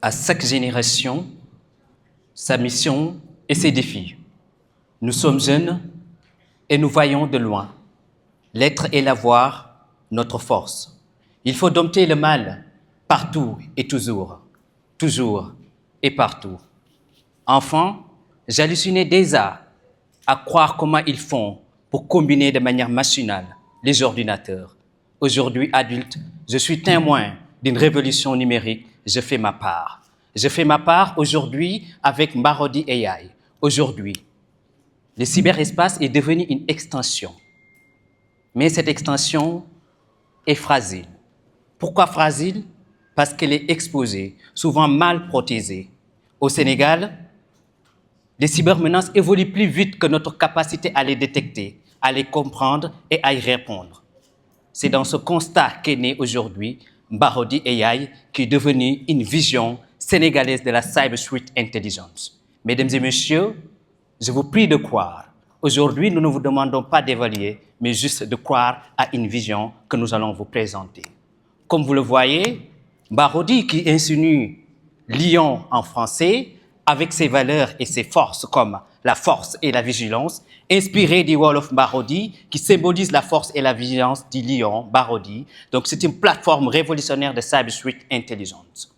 à chaque génération sa mission et ses défis. Nous sommes jeunes et nous voyons de loin. L'être et l'avoir, notre force. Il faut dompter le mal partout et toujours, toujours et partout. Enfant, j'hallucinais déjà à croire comment ils font pour combiner de manière machinale les ordinateurs. Aujourd'hui, adulte, je suis témoin d'une révolution numérique. Je fais ma part. Je fais ma part aujourd'hui avec Marodi AI. Aujourd'hui, le cyberespace est devenu une extension. Mais cette extension est fragile. Pourquoi fragile? Parce qu'elle est exposée, souvent mal protégée. Au Sénégal, les cybermenaces évoluent plus vite que notre capacité à les détecter, à les comprendre et à y répondre. C'est dans ce constat qu'est né aujourd'hui Marodi AI, qui est devenu une vision sénégalaise de la Cyber Threat Intelligence. Mesdames et messieurs, je vous prie de croire. Aujourd'hui, nous ne vous demandons pas d'évaluer, mais juste de croire à une vision que nous allons vous présenter. Comme vous le voyez, Marodi, qui insinue lion en français, avec ses valeurs et ses forces comme la force et la vigilance, inspiré du Wall of Marodi, qui symbolise la force et la vigilance du lion Marodi. Donc, c'est une plateforme révolutionnaire de Cyber Threat Intelligence.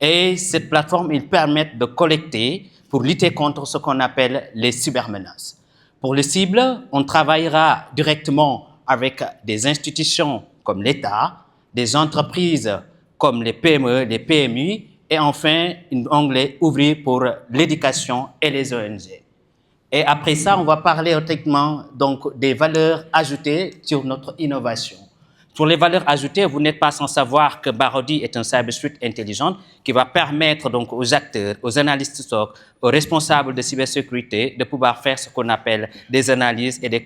Et cette plateforme, il permet de collecter pour lutter contre ce qu'on appelle les cybermenaces. Pour les cibles, on travaillera directement avec des institutions comme l'État, des entreprises comme les PME, les PMI, et enfin, un onglet ouvert pour l'éducation et les ONG. Et après ça, on va parler techniquement donc des valeurs ajoutées sur notre innovation. Pour les valeurs ajoutées, vous n'êtes pas sans savoir que Marodi est un cyber threat intelligent qui va permettre donc aux acteurs, aux analystes SOC, aux responsables de cybersécurité de pouvoir faire ce qu'on appelle des analyses et des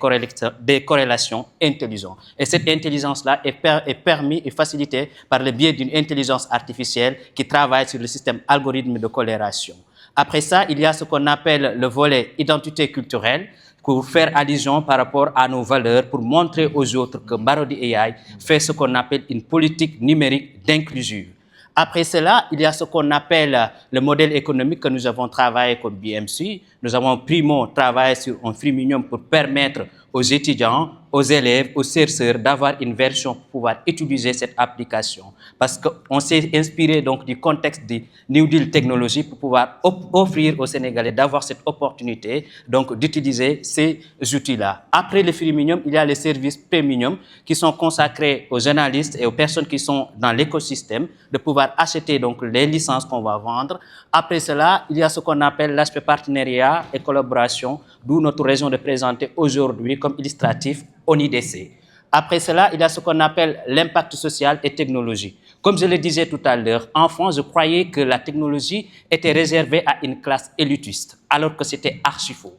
corrélations intelligentes. Et cette intelligence-là est permise et facilitée par le biais d'une intelligence artificielle qui travaille sur le système algorithme de corrélation. Après ça, il y a ce qu'on appelle le volet identité culturelle, pour faire allusion par rapport à nos valeurs, pour montrer aux autres que Marodi AI fait ce qu'on appelle une politique numérique d'inclusion. Après cela, il y a ce qu'on appelle le modèle économique que nous avons travaillé comme BMC. Nous avons primo travaillé sur un freemium pour permettre aux étudiants, aux élèves, aux chercheurs d'avoir une version pour pouvoir utiliser cette application. Parce qu'on s'est inspiré donc du contexte du New Deal technologie pour pouvoir offrir aux Sénégalais d'avoir cette opportunité donc d'utiliser ces outils-là. Après le freemium, il y a les services premium qui sont consacrés aux journalistes et aux personnes qui sont dans l'écosystème de pouvoir acheter donc les licences qu'on va vendre. Après cela, il y a ce qu'on appelle l'aspect partenariat et collaboration, d'où notre raison de présenter aujourd'hui comme illustratif ONIDC. Après cela, il y a ce qu'on appelle l'impact social et technologie. Comme je le disais tout à l'heure, enfant, je croyais que la technologie était réservée à une classe élitiste, alors que c'était archi faux.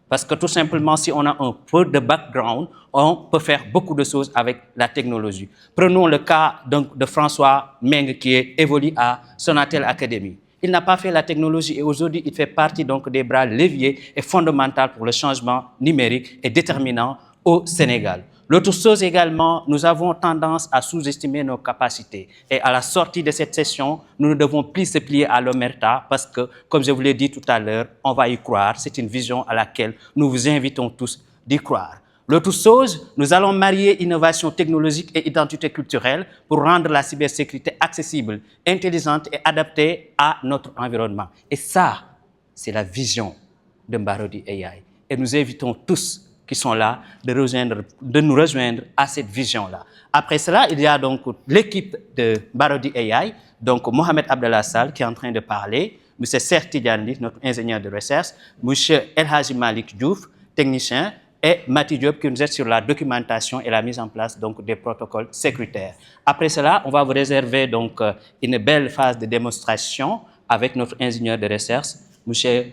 Parce que tout simplement, si on a un peu de background, on peut faire beaucoup de choses avec la technologie. Prenons le cas donc, de François Meng qui évolue à Sonatel Academy. Il n'a pas fait la technologie et aujourd'hui, il fait partie donc, des bras leviers et fondamentaux pour le changement numérique et déterminant au Sénégal. L'autre chose également, nous avons tendance à sous-estimer nos capacités. Et à la sortie de cette session, nous ne devons plus se plier à l'omerta parce que, comme je vous l'ai dit tout à l'heure, on va y croire. C'est une vision à laquelle nous vous invitons tous d'y croire. L'autre chose, nous allons marier innovation technologique et identité culturelle pour rendre la cybersécurité accessible, intelligente et adaptée à notre environnement. Et ça, c'est la vision de Marodi AI. Et nous invitons tous qui sont là de nous rejoindre à cette vision-là. Après cela, il y a donc l'équipe de Marodi AI, donc Mohamed Abdallah Sall qui est en train de parler, M. Serti Dianli, notre ingénieur de recherche, M. El Haji Malik Diouf, technicien, et Mati Diop qui nous aide sur la documentation et la mise en place donc, des protocoles sécuritaires. Après cela, on va vous réserver donc, une belle phase de démonstration avec notre ingénieur de recherche, M.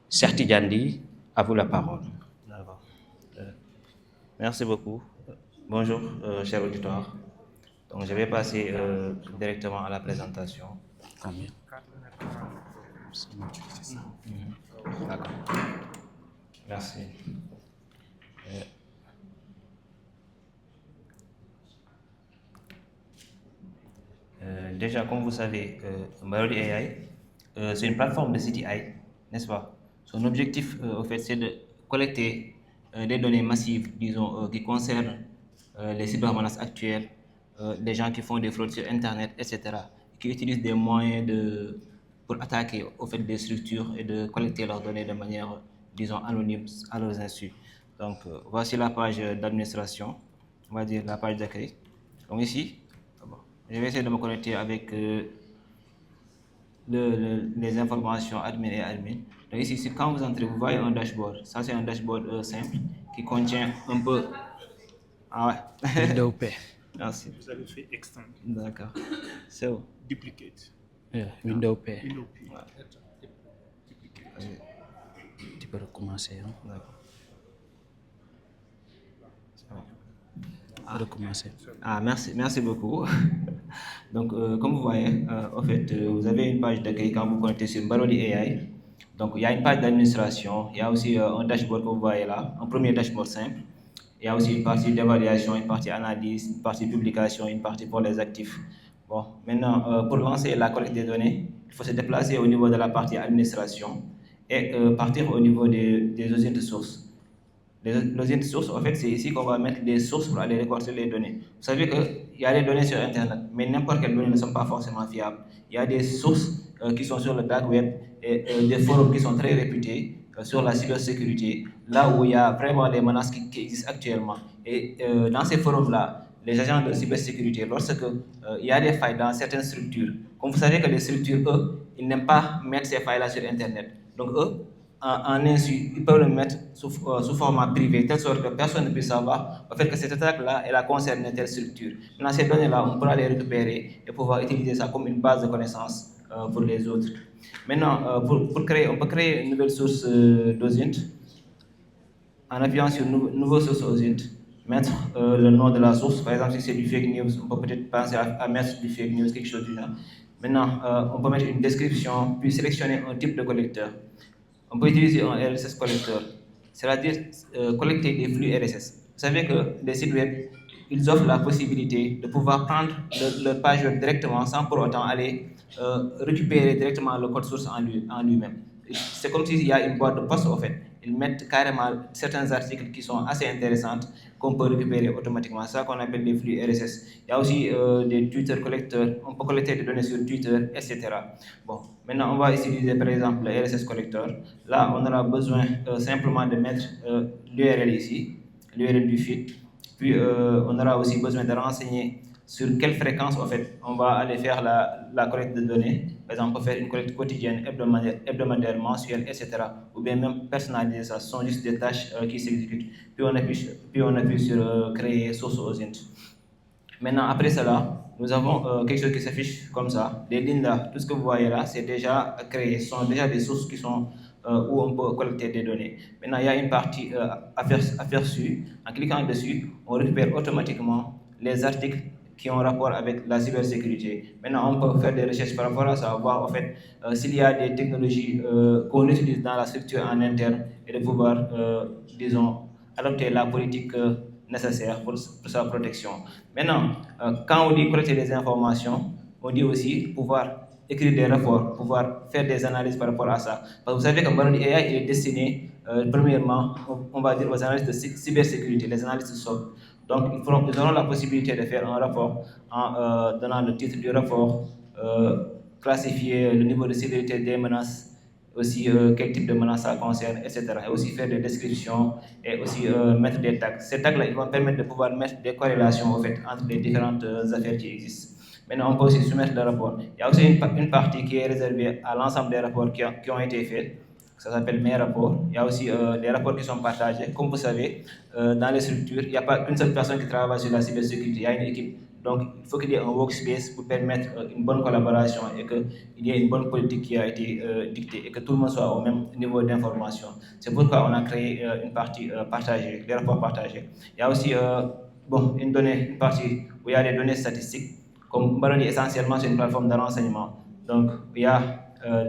Serti Dianli. À vous la parole. Merci beaucoup. Bonjour, chers auditeurs. Donc, je vais passer directement à la présentation. D'accord. Merci. Déjà, comme vous savez, Marodi AI c'est une plateforme de CTI, n'est-ce pas? Son objectif, au fait, c'est de collecter des données massives, disons, qui concernent les cybermenaces actuelles, les gens qui font des fraudes sur Internet, etc., qui utilisent des moyens pour attaquer, au fait, des structures et de collecter leurs données de manière, disons, anonyme à leurs insus. Donc, voici la page d'administration, on va dire la page d'accueil. Donc ici, bon, je vais essayer de me connecter avec les informations admin et admin. Donc ici, quand vous entrez, vous voyez un dashboard. Ça, c'est un dashboard simple qui contient un peu... Ah ouais. Windows P. Merci. Vous avez fait extend. D'accord. So, Duplicate. Yeah, Windows P. Window P. Tu peux recommencer. Hein? d'accord. Recommencer. Ah, merci beaucoup. Donc, comme vous voyez, en fait, vous avez une page d'accueil quand vous connectez sur Barodi AI. Donc, il y a une page d'administration, il y a aussi un dashboard que vous voyez là, un premier dashboard simple. Il y a aussi une partie d'évaluation, une partie analyse, une partie publication, une partie pour les actifs. Bon, maintenant, pour lancer la collecte des données, il faut se déplacer au niveau de la partie administration et partir au niveau des usines de source. Les usines de source, en fait, c'est ici qu'on va mettre des sources pour aller récolter les données. Vous savez qu'il y a des données sur Internet, mais n'importe quelles données ne sont pas forcément fiables. Il y a des sources qui sont sur le dark web et des forums qui sont très réputés sur la cybersécurité, là où il y a vraiment des menaces qui existent actuellement. Et dans ces forums-là, les agents de cybersécurité, lorsque il y a des failles dans certaines structures, comme vous savez que les structures, eux, ils n'aiment pas mettre ces failles-là sur Internet. Donc, eux, en insu, ils peuvent le mettre sous format privé, de telle sorte que personne ne puisse savoir en fait, que cette attaque-là, elle a concerné telle structure. Maintenant, ces données-là, on pourra les récupérer et pouvoir utiliser ça comme une base de connaissances pour les autres. Maintenant, on peut créer une nouvelle source d'OSINT en appuyant sur nouveau source OSINT, mettre le nom de la source. Par exemple, si c'est du fake news, on peut peut-être penser à mettre du fake news, quelque chose du genre. Maintenant, on peut mettre une description, puis sélectionner un type de collecteur. On peut utiliser un RSS collecteur, c'est-à-dire collecter des flux RSS. Vous savez que les sites web, ils offrent la possibilité de pouvoir prendre leur page web directement sans pour autant aller récupérer directement le code source en lui-même. C'est comme s'il y a une boîte de poste, en fait. Ils mettent carrément certains articles qui sont assez intéressants qu'on peut récupérer automatiquement. C'est ça qu'on appelle des flux RSS. Il y a aussi des Twitter collecteurs. On peut collecter des données sur Twitter, etc. Bon, maintenant, on va utiliser par exemple le RSS collector. Là, on aura besoin simplement de mettre l'URL ici, l'URL du feed. Puis, on aura aussi besoin de renseigner sur quelle fréquence, en fait, on va aller faire la collecte de données. Par exemple, on peut faire une collecte quotidienne, hebdomadaire, mensuelle, etc. Ou bien même personnaliser ça. Ce sont juste des tâches qui s'exécutent. Puis on appuie sur créer source aux int. Maintenant, après cela, nous avons quelque chose qui s'affiche comme ça. Les lignes là, tout ce que vous voyez là, c'est déjà créé. Ce sont déjà des sources qui sont où on peut collecter des données. Maintenant, il y a une partie à faire dessus. En cliquant dessus, on récupère automatiquement les articles qui ont rapport avec la cybersécurité. Maintenant, on peut faire des recherches par rapport à ça, voir en fait s'il y a des technologies qu'on utilise dans la structure en interne et de pouvoir, disons, adopter la politique nécessaire pour sa protection. Maintenant, quand on dit collecter des informations, on dit aussi pouvoir écrire des rapports, pouvoir faire des analyses par rapport à ça. Parce que vous savez que Barodi AI est destiné, premièrement, on va dire aux analystes de cybersécurité, les analystes SOC. Donc, ils auront la possibilité de faire un rapport en donnant le titre du rapport, classifier le niveau de sévérité des menaces, aussi quel type de menaces ça concerne, etc. Et aussi faire des descriptions et aussi mettre des tags. Ces tags-là, ils vont permettre de pouvoir mettre des corrélations en fait, entre les différentes affaires qui existent. Maintenant, on peut aussi soumettre le rapport. Il y a aussi une partie qui est réservée à l'ensemble des rapports qui ont été faits. Ça s'appelle mes rapports. Il y a aussi des rapports qui sont partagés. Comme vous savez, dans les structures, il n'y a pas qu'une seule personne qui travaille sur la cybersécurité, il y a une équipe. Donc, il faut qu'il y ait un workspace pour permettre une bonne collaboration et qu'il y ait une bonne politique qui a été dictée et que tout le monde soit au même niveau d'information. C'est pourquoi on a créé une partie partagée, des rapports partagés. Il y a aussi une partie où il y a des données statistiques. Comme Barodi, essentiellement, c'est une plateforme de renseignement. Donc, il y a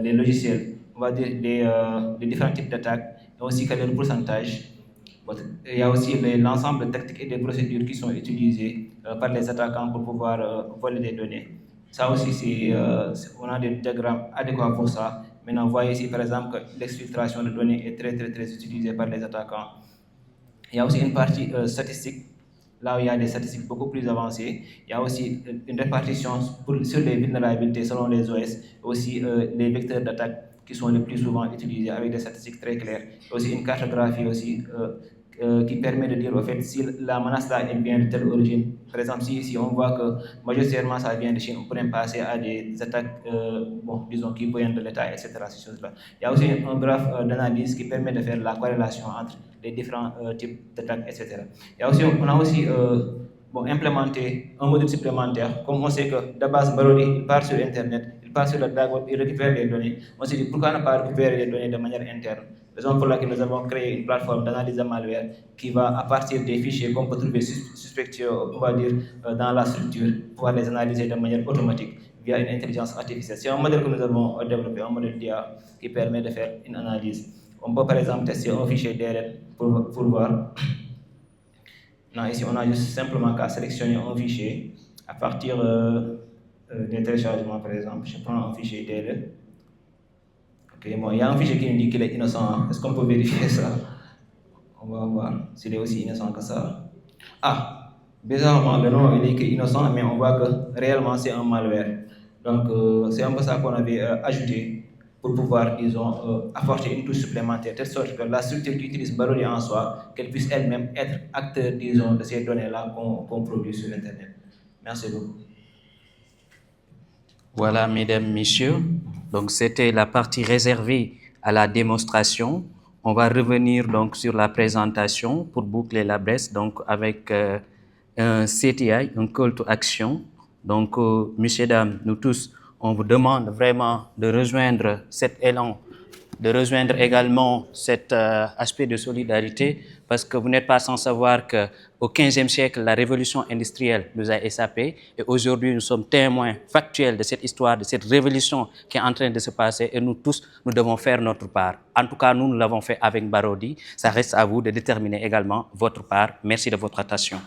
les logiciels, on va dire les différents types d'attaques, et aussi quel est le pourcentage. Il y a aussi l'ensemble de tactiques et des procédures qui sont utilisées par les attaquants pour pouvoir voler des données. Ça aussi, on a des diagrammes adéquats pour ça. Maintenant, vous voyez ici, par exemple, que l'exfiltration de données est très utilisée par les attaquants. Il y a aussi une partie statistique, là où il y a des statistiques beaucoup plus avancées. Il y a aussi une répartition sur les vulnérabilités selon les OS, aussi les vecteurs d'attaque qui sont le plus souvent utilisés avec des statistiques très claires. Il y a aussi une cartographie aussi, qui permet de dire au fait si la menace là elle vient de telle origine. Par exemple, si ici on voit que majoritairement ça vient de Chine, on pourrait passer à des attaques, bon, disons, qui viennent de l'État, etc. Ces choses-là. Il y a aussi un graphe d'analyse qui permet de faire la corrélation entre les différents types d'attaques, etc. On a aussi bon, implémenté un module supplémentaire. Comme on sait que de base, Barodi, il part sur Internet, il part sur le dark web, il récupère les données. On s'est dit pourquoi ne pas récupérer les données de manière interne. Raison pour laquelle nous avons créé une plateforme d'analyse de malware qui va, à partir des fichiers qu'on peut trouver suspectés, on va dire, dans la structure, pouvoir les analyser de manière automatique via une intelligence artificielle. C'est un modèle que nous avons développé, un modèle d'IA qui permet de faire une analyse. On peut par exemple tester un fichier DLL pour voir. Non, ici, on a juste simplement qu'à sélectionner un fichier à partir des téléchargements, par exemple. Je prends un fichier DLL. Ok, bon, il y a un fichier qui nous dit qu'il est innocent. Est-ce qu'on peut vérifier ça? On va voir s'il est aussi innocent que ça. Ah, bizarrement, le nom il est écrit innocent, mais on voit que réellement c'est un malware. Donc, c'est un peu ça qu'on avait ajouté pour pouvoir, disons, apporter une touche supplémentaire, de telle sorte que la structure qui utilise Barodi en soi, qu'elle puisse elle-même être acteur, disons, de ces données-là qu'on produit sur Internet. Merci beaucoup. Voilà, mesdames, messieurs. Donc, c'était la partie réservée à la démonstration. On va revenir donc sur la présentation pour boucler la brèche, donc avec un CTI, un call to action. Donc, messieurs, dames, nous tous, on vous demande vraiment de rejoindre cet élan, de rejoindre également cet aspect de solidarité, parce que vous n'êtes pas sans savoir qu'au XVe siècle, la révolution industrielle nous a échappé, et aujourd'hui, nous sommes témoins factuels de cette histoire, de cette révolution qui est en train de se passer, et nous tous, nous devons faire notre part. En tout cas, nous l'avons fait avec Barodi. Ça reste à vous de déterminer également votre part. Merci de votre attention.